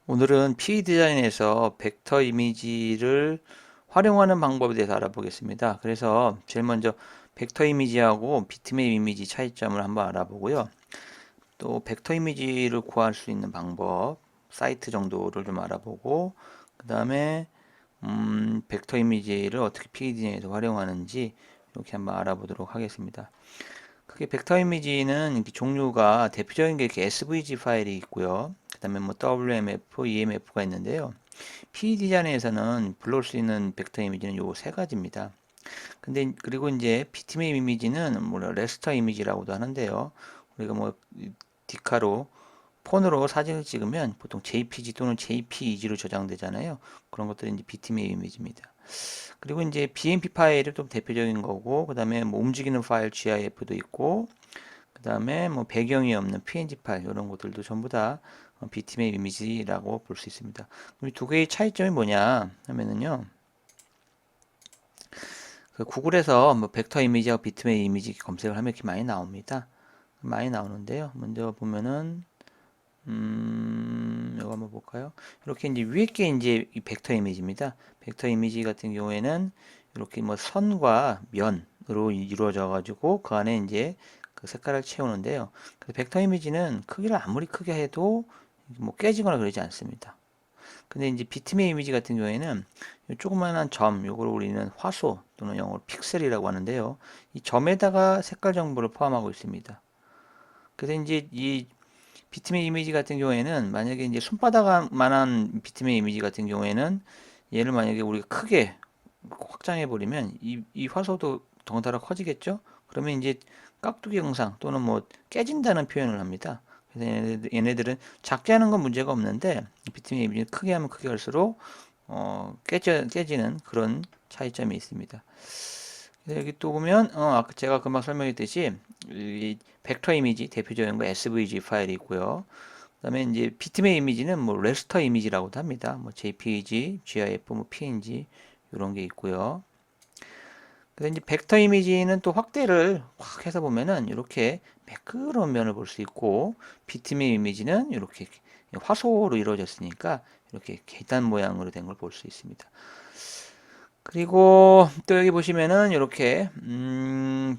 오늘은 PE 디자인에서 벡터 이미지를 활용하는 방법에 대해서 알아보겠습니다. 그래서 제일 먼저 벡터 이미지하고 비트맵 이미지 차이점을 한번 알아보고요. 또 벡터 이미지를 구할 수 있는 방법, 사이트 정도를 좀 알아보고, 그 다음에 벡터 이미지를 어떻게 PE 디자인에서 활용하는지 이렇게 한번 알아보도록 하겠습니다. 크게 벡터 이미지는 이렇게 종류가 대표적인 게 이렇게 SVG 파일이 있고요. 그 다음에 뭐 WMF, EMF가 있는데요. PE 디자인에서는 불러올 수 있는 벡터 이미지는 요 세 가지입니다. 근데 그리고 이제 비트맵 이미지는 뭐 레스터 이미지라고도 하는데요. 우리가 뭐 디카로 폰으로 사진을 찍으면 보통 JPG 또는 JPEG로 저장되잖아요. 그런 것들이 이제 비트맵 이미지입니다. 그리고 이제 BMP 파일이 좀 대표적인 거고, 그 다음에 뭐 움직이는 파일 GIF도 있고, 그 다음에 뭐 배경이 없는 PNG 파일 이런 것들도 전부 다 비트맵 이미지라고 볼 수 있습니다. 그럼 이 두 개의 차이점이 뭐냐 하면은요. 그 구글에서 뭐 벡터 이미지하고 비트맵 이미지 검색을 하면 이렇게 많이 나옵니다. 많이 나오는데요. 먼저 보면은 이거 한번 볼까요? 이렇게 이제 위에 게 이제 이 벡터 이미지입니다. 벡터 이미지 같은 경우에는 이렇게 뭐 선과 면으로 이루어져 가지고 그 안에 이제 그 색깔을 채우는데요. 그래서 벡터 이미지는 크기를 아무리 크게 해도 뭐 깨지거나 그러지 않습니다. 근데 이제 비트맵 이미지 같은 경우에는 요 조그만한 점, 요걸 우리는 화소 또는 영어로 픽셀이라고 하는데요. 이 점에다가 색깔 정보를 포함하고 있습니다. 그래서 이제 이 비트맵 이미지 같은 경우에는 만약에 이제 손바닥만한 비트맵 이미지 같은 경우에는 얘를 만약에 우리가 크게 확장해 버리면 이 화소도 덩달아 커지겠죠? 그러면 이제 깍두기 영상 또는 뭐 깨진다는 표현을 합니다. 그래서 얘네들은 작게 하는 건 문제가 없는데 비트맵 이미지는 크게 하면 크게 할수록 깨지는 그런 차이점이 있습니다. 여기 또 보면 아까 제가 금방 설명했듯이 이 벡터 이미지 대표적인 거 SVG 파일이 있고요. 그다음에 이제 비트맵 이미지는 뭐 레스터 이미지라고도 합니다. 뭐 JPG, GIF, 뭐 PNG 이런 게 있고요. 그래서 이제 벡터 이미지는 또 확대를 확 해서 보면은 이렇게 매끄러운 면을 볼 수 있고 비트맵 이미지는 이렇게 화소로 이루어졌으니까 이렇게 계단 모양으로 된 걸 볼 수 있습니다. 그리고 또 여기 보시면은 이렇게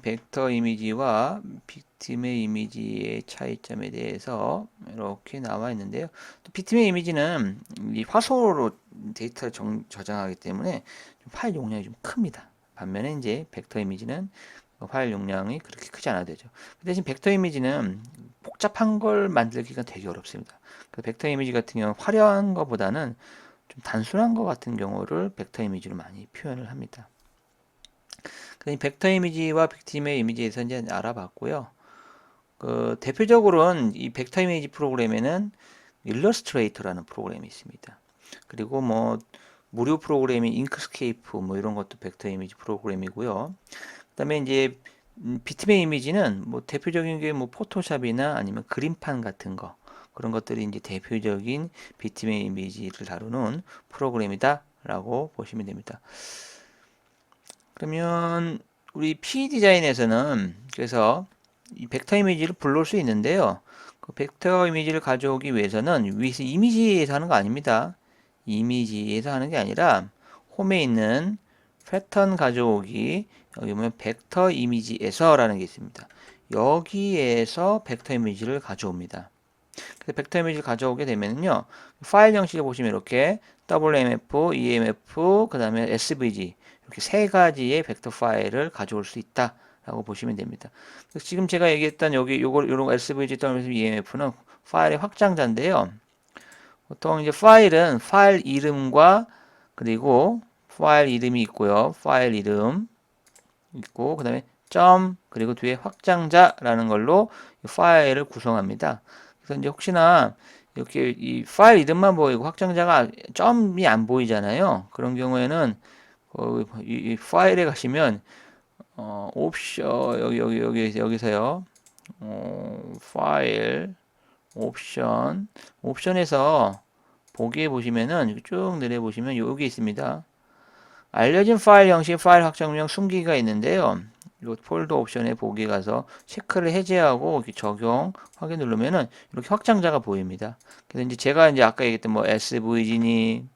벡터 이미지와 비트맵 이미지의 차이점에 대해서 이렇게 나와 있는데요. 또 비트맵 이미지는 이 화소로 데이터를 저장하기 때문에 파일 용량이 좀 큽니다. 반면에 이제 벡터 이미지는 파일 용량이 그렇게 크지 않아도 되죠. 그 대신 벡터 이미지는 복잡한 걸 만들기가 되게 어렵습니다. 그 벡터 이미지 같은 경우는 화려한 것보다는 좀 단순한 것 같은 경우를 벡터 이미지로 많이 표현을 합니다. 이 벡터 이미지와 빅팀의 이미지에서 이제 알아봤고요. 그 대표적으로는 이 벡터 이미지 프로그램에는 일러스트레이터라는 프로그램이 있습니다. 그리고 뭐 무료 프로그램인 잉크스케이프 뭐 이런 것도 벡터 이미지 프로그램이고요. 그다음에 이제 비트맵 이미지는 뭐 대표적인 게 뭐 포토샵이나 아니면 그림판 같은 거 그런 것들이 이제 대표적인 비트맵 이미지를 다루는 프로그램이다라고 보시면 됩니다. 그러면 우리 P 디자인에서는 그래서 이 벡터 이미지를 불러올 수 있는데요. 그 벡터 이미지를 가져오기 위해서는 위에서 이미지에서 하는 거 아닙니다. 이미지에서 하는 게 아니라 홈에 있는 패턴 가져오기 여기 보면 벡터 이미지에서라는 게 있습니다. 여기에서 벡터 이미지를 가져옵니다. 그래서 벡터 이미지를 가져오게 되면요. 파일 형식을 보시면 이렇게 WMF, EMF, 그 다음에 SVG 이렇게 세 가지의 벡터 파일을 가져올 수 있다. 라고 보시면 됩니다. 지금 제가 얘기했던 여기 요런 SVG, WMF, EMF는 파일의 확장자인데요. 보통 이제 파일은 파일 이름과 그리고 파일 이름이 있고요. 파일 이름 있고 그다음에 점 그리고 뒤에 확장자라는 걸로 파일을 구성합니다. 그래서 이제 혹시나 이렇게 이 파일 이름만 보이고 확장자가 점이 안 보이잖아요. 그런 경우에는 이 파일에 가시면 옵션 여기서요. 파일 옵션에서 보기에 보시면은 쭉 내려 보시면 여기 있습니다. 알려진 파일 형식, 파일 확장명, 숨기기가 있는데요. 요 폴더 옵션에 보기 가서 체크를 해제하고 이렇게 적용 확인 누르면은 이렇게 확장자가 보입니다. 그래서 이제 제가 이제 아까 얘기했던 뭐 SVG니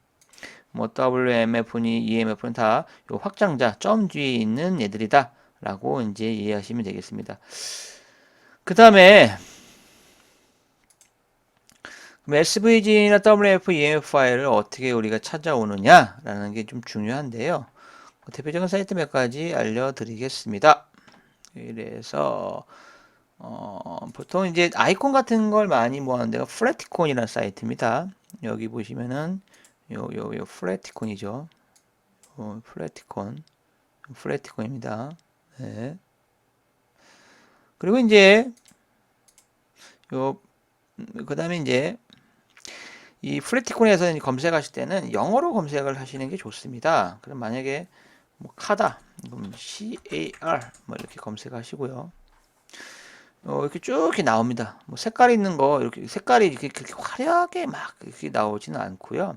뭐 WMF니 EMF는 다 요 확장자 점 뒤에 있는 애들이다라고 이제 이해하시면 되겠습니다. 그 다음에 SVG나 WMF, EMF 파일을 어떻게 우리가 찾아오느냐라는 게 좀 중요한데요. 대표적인 사이트 몇 가지 알려드리겠습니다. 이래서 보통 이제 아이콘 같은 걸 많이 모아놓은 데가 플래티콘이라는 사이트입니다. 여기 보시면은 요 플래티콘이죠. 플래티콘입니다. 네. 그리고 이제 그 다음에 이제 이 플래티콘에서 검색하실 때는 영어로 검색을 하시는 게 좋습니다. 그럼 만약에 뭐 카다, 그럼 CAR 뭐 이렇게 검색하시고요. 이렇게 쭉 이렇게 나옵니다. 뭐 색깔 있는 거 이렇게 색깔이 이렇게 그렇게 화려하게 막 이렇게 나오지는 않고요.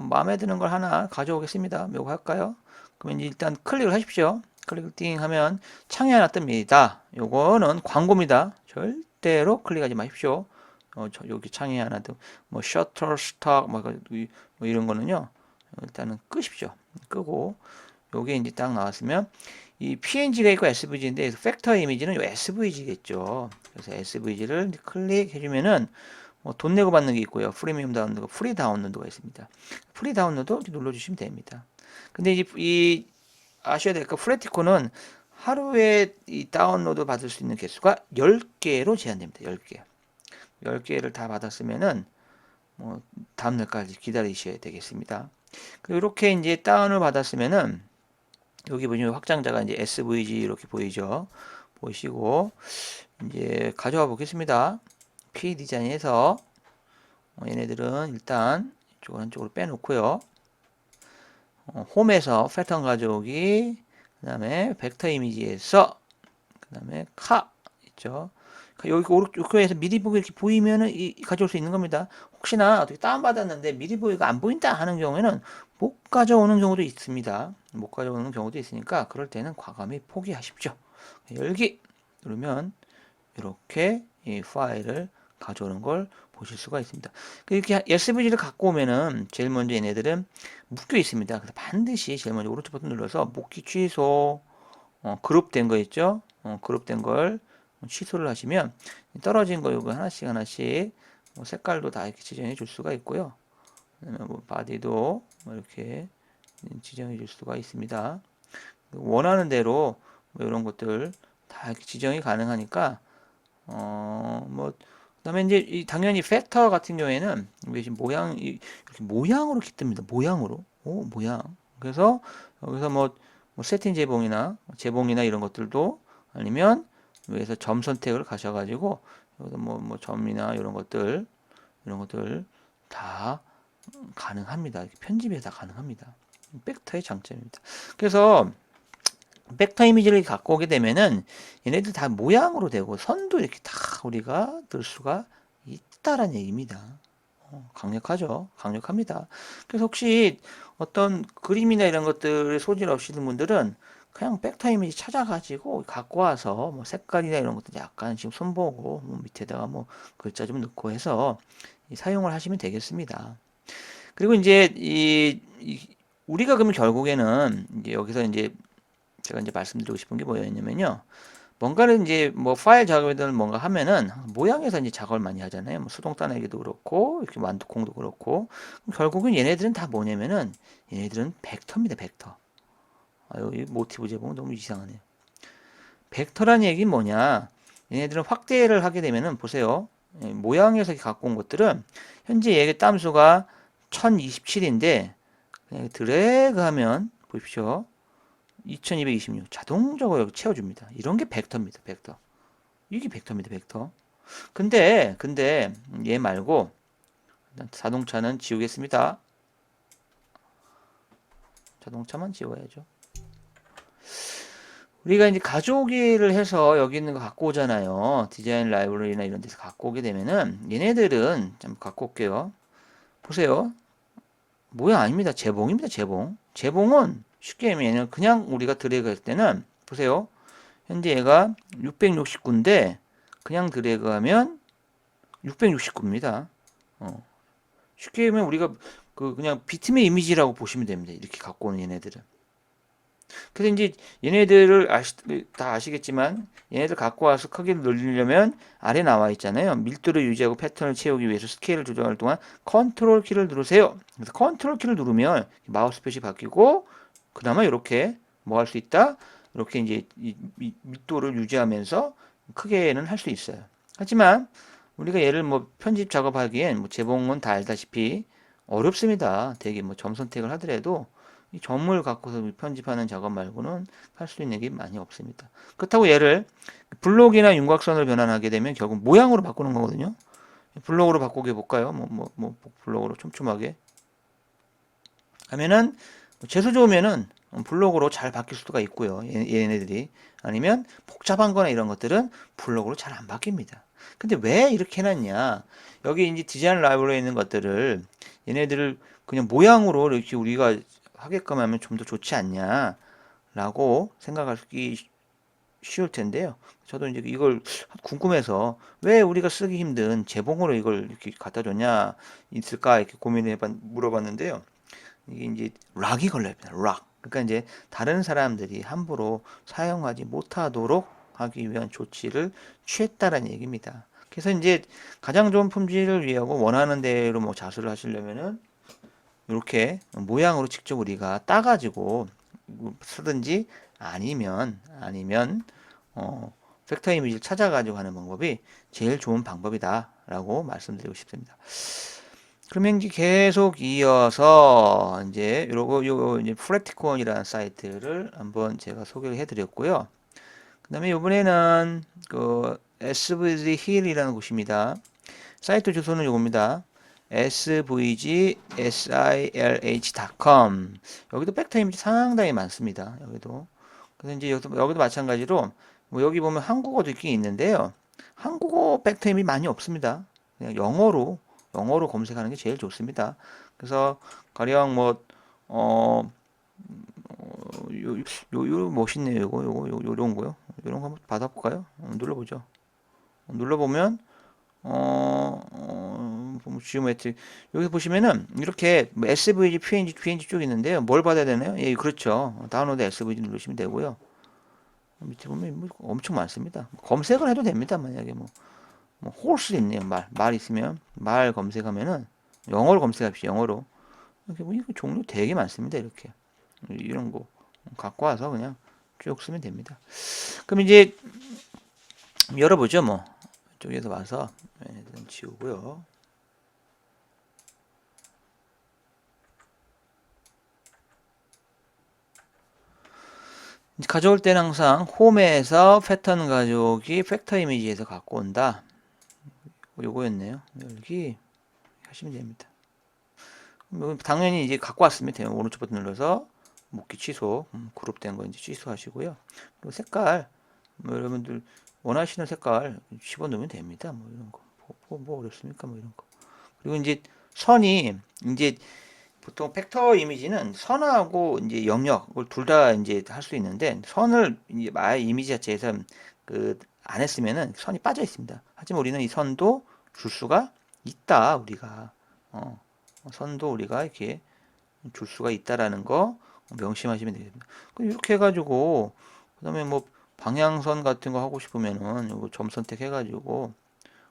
마음에 드는 걸 하나 가져오겠습니다. 요거 할까요? 그러면 일단 클릭을 하십시오. 클릭을 띵 하면 창이 하나 뜹니다. 요거는 광고입니다. 절대로 클릭하지 마십시오. 여기 창이 하나 더, 뭐, 셔터 스톡, 뭐 이런 거는요, 일단은 끄십시오. 끄고, 요게 이제 딱 나왔으면, 이 PNG가 있고 SVG인데, 팩터 이미지는 요 SVG겠죠. 그래서 SVG를 클릭해주면은, 뭐 돈 내고 받는 게 있고요. 프리미엄 다운로드, 프리 다운로드가 있습니다. 프리 다운로드 이렇게 눌러주시면 됩니다. 근데 이 아셔야 될 거, 플래티콘은 하루에 이 다운로드 받을 수 있는 개수가 10개로 제한됩니다. 10개. 10개를 다 받았으면은 뭐 다음날까지 기다리셔야 되겠습니다. 그리고 이렇게 이제 다운을 받았으면은 여기 보시면 확장자가 이제 SVG 이렇게 보이죠. 보시고 이제 가져와 보겠습니다. P 디자인에서 얘네들은 일단 이쪽을 한쪽으로 빼놓고요. 홈에서 패턴 가져오기, 그 다음에 벡터 이미지에서 그 다음에 카 있죠. 여기 오른쪽에서 미리 보기 이렇게 보이면은 가져올 수 있는 겁니다. 혹시나 어떻게 다운받았는데 미리 보기가 안 보인다 하는 경우에는 못 가져오는 경우도 있습니다. 못 가져오는 경우도 있으니까 그럴 때는 과감히 포기하십시오. 열기 누르면 이렇게 이 파일을 가져오는 걸 보실 수가 있습니다. 이렇게 SVG를 갖고 오면은 제일 먼저 얘네들은 묶여 있습니다. 그래서 반드시 제일 먼저 오른쪽 버튼 눌러서 묶기 취소, 그룹된 거 있죠? 그룹된 걸 취소를 하시면 떨어진 거 이거 하나씩 뭐 색깔도 다 이렇게 지정해 줄 수가 있고요. 뭐 바디도 뭐 이렇게 지정해 줄 수가 있습니다. 원하는 대로 뭐 이런 것들 다 이렇게 지정이 가능하니까 뭐 그다음에 이제 당연히 팩터 같은 경우에는 지금 이렇게 모양으로 이렇게 뜹니다. 모양으로. 모양. 그래서 여기서 뭐 세팅 재봉이나 이런 것들도 아니면 여기서 점 선택을 가셔가지고 여기서 뭐 점이나 이런 것들 다 가능합니다. 이렇게 편집이 다 가능합니다. 벡터의 장점입니다. 그래서 벡터 이미지를 갖고 오게 되면은 얘네들 다 모양으로 되고 선도 이렇게 다 우리가 들 수가 있다라는 얘기입니다. 강력하죠. 강력합니다. 그래서 혹시 어떤 그림이나 이런 것들 소질 없으신 분들은 그냥 벡터 이미지 찾아가지고 갖고 와서 뭐 색깔이나 이런 것들 약간 지금 손보고 뭐 밑에다가 뭐 글자 좀 넣고 해서 사용을 하시면 되겠습니다. 그리고 이제 우리가 그러면 결국에는 이제 여기서 이제 제가 이제 말씀드리고 싶은 게 뭐였냐면요. 뭔가를 이제 뭐 파일 작업이든 뭔가 하면은 모양에서 이제 작업을 많이 하잖아요. 뭐 수동 따내기도 그렇고 이렇게 완두콩도 그렇고 결국은 얘네들은 다 뭐냐면은 얘네들은 벡터입니다. 벡터. 아유, 이 모티브 제봉은 너무 이상하네요. 벡터란 얘기는 뭐냐? 얘네들은 확대를 하게 되면은 보세요. 모양에서 갖고 온 것들은 현재 얘의 땀수가 1027인데 그냥 드래그하면 보십시오. 2226 자동적으로 채워줍니다. 이런 게 벡터입니다. 벡터. 이게 벡터입니다. 벡터. 근데 얘 말고 자동차는 지우겠습니다. 자동차만 지워야죠. 우리가 이제 가져오기를 해서 여기 있는 거 갖고 오잖아요. 디자인 라이브러리나 이런 데서 갖고 오게 되면은 얘네들은 좀 갖고 올게요. 보세요. 모양 아닙니다. 재봉입니다. 재봉. 재봉은 쉽게 얘기하면 그냥 우리가 드래그 할 때는 보세요. 현재 얘가 669인데 그냥 드래그하면 669입니다. 쉽게 보면 우리가 그냥 비트맵 이미지라고 보시면 됩니다. 이렇게 갖고 오는 얘네들은. 그래서 이제 얘네들을 다 아시겠지만 얘네들 갖고 와서 크기를 늘리려면 아래 나와 있잖아요. 밀도를 유지하고 패턴을 채우기 위해서 스케일을 조정할 동안 컨트롤 키를 누르세요. 그래서 컨트롤 키를 누르면 마우스 표시 바뀌고 그나마 이렇게 뭐 할 수 있다? 이렇게 이제 이 밀도를 유지하면서 크게는 할 수 있어요. 하지만 우리가 얘를 뭐 편집 작업하기엔 뭐 재봉은 다 알다시피 어렵습니다. 되게 뭐 점 선택을 하더라도 이 점을 갖고서 편집하는 작업 말고는 할 수 있는 게 많이 없습니다. 그렇다고 얘를 블록이나 윤곽선을 변환하게 되면 결국 모양으로 바꾸는 거거든요. 블록으로 바꾸게 볼까요? 블록으로 촘촘하게 하면은 재수 좋으면은 블록으로 잘 바뀔 수가 있고요. 얘네들이 아니면 복잡한 거나 이런 것들은 블록으로 잘 안 바뀝니다. 근데 왜 이렇게 해놨냐? 여기 이제 디자인 라이브러리에 있는 것들을 얘네들을 그냥 모양으로 이렇게 우리가 하게끔 하면 좀 더 좋지 않냐? 라고 생각하기 쉬울 텐데요. 저도 이제 이걸 궁금해서 왜 우리가 쓰기 힘든 재봉으로 이걸 이렇게 갖다 줬냐 있을까 이렇게 물어봤는데요. 이게 이제 락이 걸려있습니다. 락. 그러니까 이제 다른 사람들이 함부로 사용하지 못하도록 하기 위한 조치를 취했다라는 얘기입니다. 그래서 이제 가장 좋은 품질을 위하고 원하는 대로 뭐 자수를 하시려면은 이렇게 모양으로 직접 우리가 따가지고 쓰든지 아니면 벡터 이미지를 찾아가지고 하는 방법이 제일 좋은 방법이다라고 말씀드리고 싶습니다. 그러면 이제 계속 이어서 이제 요 이제 프레티콘이라는 사이트를 한번 제가 소개를 해드렸고요. 그다음에 이번에는 그 SVG 힐이라는 곳입니다. 사이트 주소는 요겁니다. svgsilh.com. 여기도 벡터 이미지 상당히 많습니다. 여기도. 그래서 이제 여기도 마찬가지로 뭐 여기 보면 한국어도 있긴 있는데요. 한국어 벡터 이미지 많이 없습니다. 그냥 영어로 검색하는 게 제일 좋습니다. 그래서 가령 뭐 멋있네요. 요런 거요. 요런 거 한번 받아볼까요? 눌러보죠. 눌러보면 지오메트리 여기 보시면은 이렇게 SVG, PNG 쪽 있는데요. 뭘 받아야 되나요? 예, 그렇죠. 다운로드 SVG 누르시면 되고요. 밑에 보면 뭐 엄청 많습니다. 검색을 해도 됩니다. 만약에 뭐 홀스 있네요. 말 있으면 말 검색하면은 영어로 검색합시다. 영어로 이렇게 보니까 종류 되게 많습니다. 이렇게 이런 거 갖고 와서 그냥 쭉 쓰면 됩니다. 그럼 이제 열어보죠. 뭐 이쪽에서 와서 지우고요. 가져올 때는 항상 홈에서 패턴 가져오기 팩터 이미지에서 갖고 온다. 요거였네요. 열기 하시면 됩니다. 당연히 이제 갖고 왔으면 돼요. 오른쪽 버튼 눌러서 묶기 취소, 그룹된 거 이제 취소하시고요. 그리고 색깔, 뭐 여러분들 원하시는 색깔 집어넣으면 됩니다. 뭐 이런 거, 뭐 어렵습니까? 뭐 이런 거. 그리고 이제 선이 이제 보통 벡터 이미지는 선하고 이제 영역을 둘 다 이제 할 수 있는데 선을 이제 아예 이미지 자체에서 안 했으면은 선이 빠져 있습니다. 하지만 우리는 이 선도 줄 수가 있다. 우리가 선도 우리가 이렇게 줄 수가 있다라는 거 명심하시면 되겠습니다. 이렇게 해가지고 그다음에 뭐 방향선 같은 거 하고 싶으면은 이거 점 선택해가지고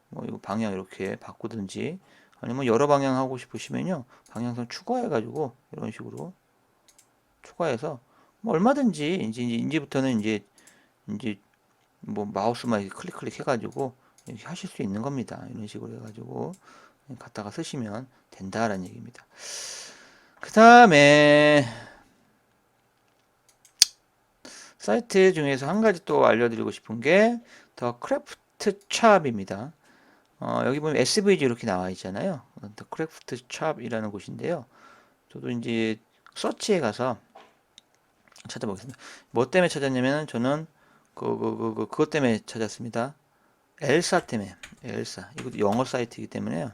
뭐 이거 방향 이렇게 바꾸든지 아니면 여러 방향 하고 싶으시면요 방향선 추가해가지고 이런 식으로 추가해서 뭐 얼마든지 이제부터는 이제 뭐 마우스만 클릭 해가지고 이렇게 하실 수 있는 겁니다. 이런 식으로 해가지고 갖다가 쓰시면 된다라는 얘기입니다. 그 다음에 사이트 중에서 한 가지 또 알려드리고 싶은 게 더 크래프트 샵입니다. 여기 보면 SVG 이렇게 나와 있잖아요. 더 크래프트 샵이라는 곳인데요. 저도 이제 서치에 가서 찾아보겠습니다. 뭐 때문에 찾았냐면 저는 그것 때문에 찾았습니다. 엘사 때문에. 엘사. 이것도 영어 사이트이기 때문에요.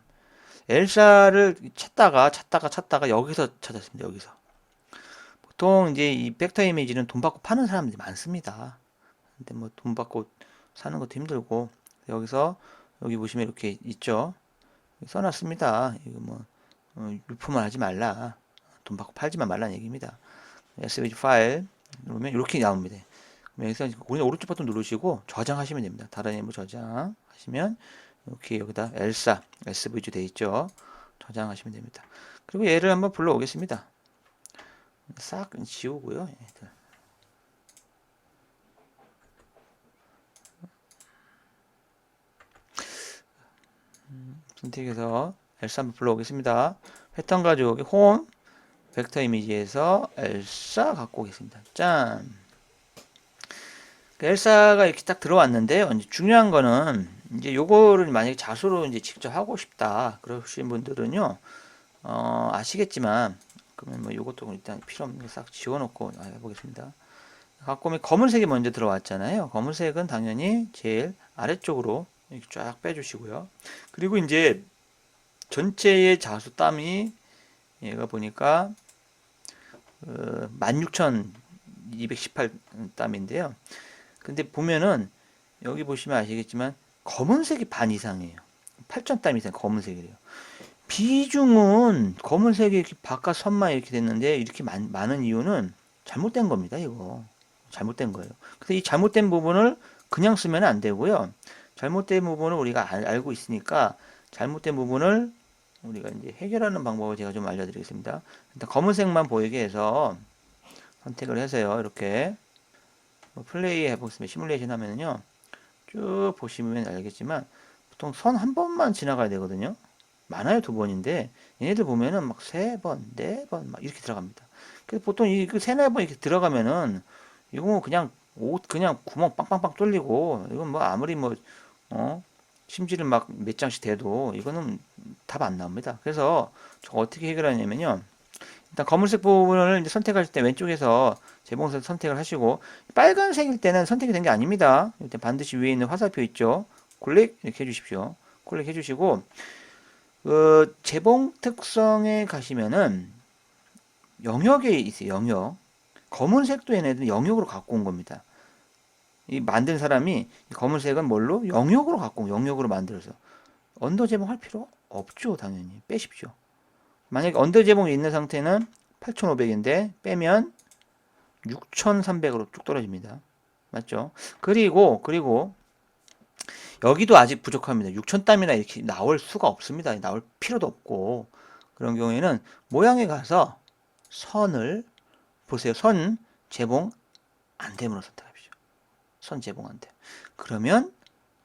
엘사를 찾다가 여기서 찾았습니다. 여기서. 보통 이제 이 벡터 이미지는 돈 받고 파는 사람들이 많습니다. 근데 뭐 돈 받고 사는 것도 힘들고 여기서 여기 보시면 이렇게 있죠. 써놨습니다. 이거 뭐 유포만 하지 말라. 돈 받고 팔지만 말라는 얘기입니다. SVG 파일 누르면 이렇게 나옵니다. 여기서 오른쪽 버튼 누르시고 저장하시면 됩니다. 다른 예무 저장하시면 이렇게 여기다 엘사 SVG 돼 있죠. 저장하시면 됩니다. 그리고 얘를 한번 불러오겠습니다. 싹 지우고요. 얘들. 선택해서 엘사 한번 불러오겠습니다. 패턴 가져오기 홈 벡터 이미지에서 엘사 갖고 오겠습니다. 짠. 엘사가 이렇게 딱 들어왔는데요. 이제 중요한 거는 이제 요거를 만약에 자수로 이제 직접 하고 싶다 그러신 분들은요, 아시겠지만 그러면 뭐 요것도 일단 필요 없는 거 싹 지워놓고 해보겠습니다. 갖고 오면 검은색이 먼저 들어왔잖아요. 검은색은 당연히 제일 아래쪽으로 이렇게 쫙 빼주시고요. 그리고 이제 전체의 자수땀이 얘가 보니까 16,218 땀인데요. 근데 보면은 여기 보시면 아시겠지만 검은색이 반 이상이에요. 8,000땀 이상 검은색이래요. 비중은 검은색이 이렇게 바깥 선만 이렇게 됐는데 이렇게 많은 이유는 잘못된 겁니다. 이거 잘못된 거예요. 그래서 이 잘못된 부분을 그냥 쓰면 안 되고요. 잘못된 부분을 우리가 알고 있으니까 잘못된 부분을 우리가 이제 해결하는 방법을 제가 좀 알려드리겠습니다. 일단 검은색만 보이게 해서 선택을 해서요. 이렇게 플레이 해보겠습니다. 시뮬레이션 하면은요. 쭉 보시면 알겠지만 보통 선 한 번만 지나가야 되거든요. 많아요. 2번인데 얘네들 보면은 막 3번, 4번 막 이렇게 들어갑니다. 그래서 보통 이 3, 4번 이렇게 들어가면은 이거 뭐 그냥 옷 그냥 구멍 빵빵빵 뚫리고 이건 뭐 아무리 뭐 심지를 막 몇 장씩 돼도 이거는 답 안 나옵니다. 그래서 저 어떻게 해결하냐면요. 일단 검은색 부분을 이제 선택하실 때 왼쪽에서 재봉선 선택을 하시고 빨간색일 때는 선택이 된 게 아닙니다. 일단 반드시 위에 있는 화살표 있죠. 클릭 이렇게 해주십시오. 클릭 해주시고 재봉 특성에 가시면은 영역에 있어요. 영역. 검은색도 얘네들 영역으로 갖고 온 겁니다. 이 만든 사람이 검은색은 뭘로? 영역으로 갖고 온 영역으로 만들어서 언더 재봉할 필요 없죠. 당연히 빼십시오. 만약에 언더 제목이 있는 상태는 8,500인데 빼면 6,300으로 쭉 떨어집니다. 맞죠? 그리고 여기도 아직 부족합니다. 6,000땀이나 이렇게 나올 수가 없습니다. 나올 필요도 없고 그런 경우에는 모양에 가서 선을 보세요. 선 재봉 안 됨으로 선택하십시오. 선 재봉 안 됨. 그러면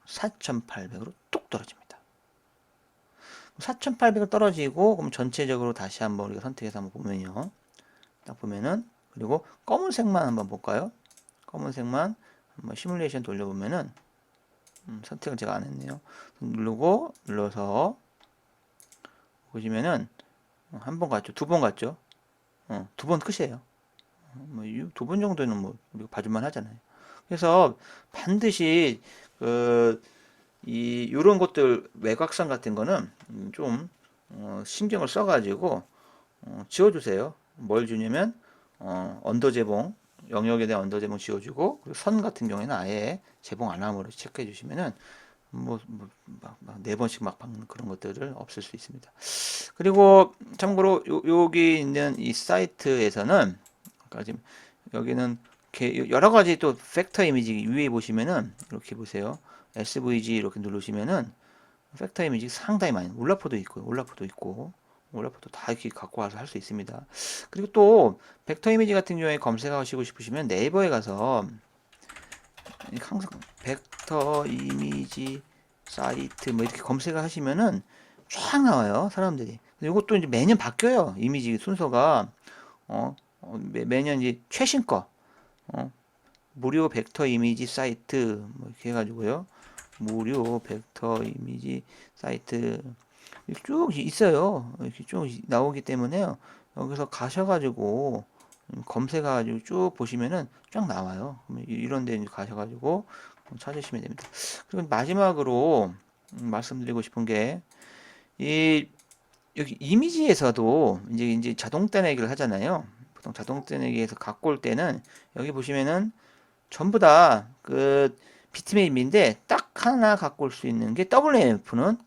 4,800으로 뚝 떨어집니다. 4,800은 떨어지고 그럼 전체적으로 다시 한번 우리가 선택해서 한번 보면요. 딱 보면은 그리고 검은색만 한번 볼까요? 검은색만 한번 시뮬레이션 돌려보면은 선택을 제가 안 했네요. 눌러서 보시면은 한 번 갔죠. 2번 갔죠. 2번 끝이에요. 뭐 2번 정도는 뭐 우리가 봐줄만 하잖아요. 그래서 반드시 이런 것들 외곽선 같은 거는 좀 신경을 써가지고 지워주세요. 뭘 주냐면 언더 재봉 영역에 대한 언더 재봉 지워주고 그리고 선 같은 경우에는 아예 재봉 안 함으로 체크해 주시면은 막 4번씩 막 박는 그런 것들을 없앨 수 있습니다. 그리고 참고로 여기 있는 이 사이트에서는 아까 지금 여기는 여러 가지 또 팩터 이미지 위에 보시면은 이렇게 보세요. SVG 이렇게 누르시면은 팩터 이미지 상당히 많이 올라프도 있고 다 이렇게 갖고 와서 할 수 있습니다. 그리고 또 벡터 이미지 같은 경우에 검색하시고 싶으시면 네이버에 가서 항상 벡터 이미지 사이트 뭐 이렇게 검색을 하시면은 쫙 나와요. 사람들이. 이것도 이제 매년 바뀌어요. 이미지 순서가 매년 이제 최신 거 무료 벡터 이미지 사이트 뭐 이렇게 해가지고요. 무료 벡터 이미지 사이트 쭉 있어요. 이렇게 쭉 나오기 때문에요. 여기서 가셔가지고 검색해가지고 쭉 보시면은 쫙 나와요. 이런 데 가셔가지고 찾으시면 됩니다. 그리고 마지막으로 말씀드리고 싶은 게 여기 이미지에서도 이제 자동 떼내기를 하잖아요. 보통 자동 떼내기에서 갖고 올 때는 여기 보시면은 전부 다 그 비트맵인데 딱 하나 갖고 올 수 있는 게 WMF는